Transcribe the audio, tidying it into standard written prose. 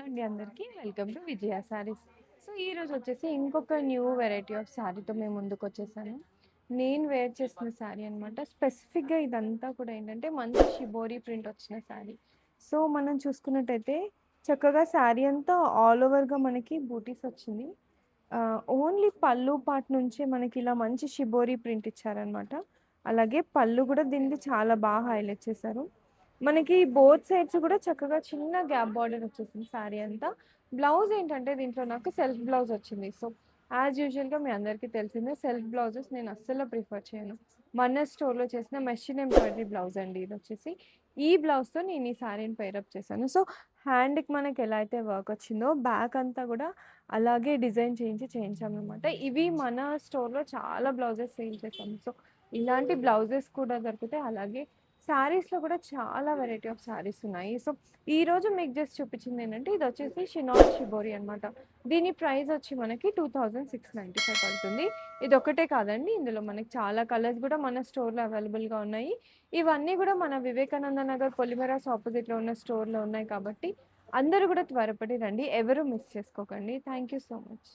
అండి అందరికీ. Welcome to Vijaya saris. So, ఈరోజు వచ్చేసి ఇంకొక న్యూ వెరైటీ ఆఫ్ శారీతో మేము ముందుకొచ్చేసాను. నేను వేర్ చేసిన శారీ అనమాట. స్పెసిఫిక్‌గా ఇదంతా కూడా ఏంటంటే, మంచి షిబోరి ప్రింట్ వచ్చిన శారీ. సో, మనం చూసుకున్నట్టయితే చక్కగా శారీ అంతా ఆల్ ఓవర్‌గా మనకి బూటీస్ వచ్చింది. ఓన్లీ పళ్ళు పార్ట్ నుంచే మనకి ఇలా మంచి షిబోరి ప్రింట్ ఇచ్చారనమాట. అలాగే పళ్ళు కూడా దీనిది చాలా బాగా హైలైట్ చేశారు. మనకి బోత్ సైడ్స్ కూడా చక్కగా చిన్న గ్యాప్ బార్డర్ వచ్చేసింది శారీ అంతా. బ్లౌజ్ ఏంటంటే దీంట్లో నాకు సెల్ఫ్ బ్లౌజ్ వచ్చింది. సో, యాజ్ యూజువల్‌గా మీ అందరికీ తెలిసిందే సెల్ఫ్ బ్లౌజెస్ నేను అస్సలు ప్రిఫర్ చేయను. మన స్టోర్‌లో చేసిన మెషిన్ ఎంబ్రాయిడరీ బ్లౌజ్ అండి ఇదొచ్చేసి. ఈ బ్లౌజ్‌తో నేను ఈ శారీని పెయిరప్ చేశాను. సో, హ్యాండ్‌కి మనకి ఎలా అయితే వర్క్ వచ్చిందో బ్యాక్ అంతా కూడా అలాగే డిజైన్ చేయించామనమాట. ఇవి మన స్టోర్‌లో చాలా బ్లౌజెస్ సేల్ చేసాము. సో, ఇలాంటి బ్లౌజెస్ కూడా దొరుకుతాయి. అలాగే శారీస్‌లో కూడా చాలా వెరైటీ ఆఫ్ శారీస్ ఉన్నాయి. సో, ఈరోజు మీకు జస్ట్ చూపించింది ఏంటంటే ఇదొచ్చేసి షినాన్ షిబోరి అనమాట. దీని ప్రైస్ వచ్చి మనకి 2695 పడుతుంది. ఇదొక్కటే కాదండి. ఇందులో మనకి చాలా కలర్స్ కూడా మన స్టోర్‌లో అవైలబుల్‌గా ఉన్నాయి. ఇవన్నీ కూడా మన వివేకానంద నగర్ పొలిమేరాస్ ఆపోజిట్‌లో ఉన్న స్టోర్‌లో ఉన్నాయి కాబట్టి అందరూ కూడా త్వరపడి రండి. ఎవరు మిస్ చేసుకోకండి. Thank you so much.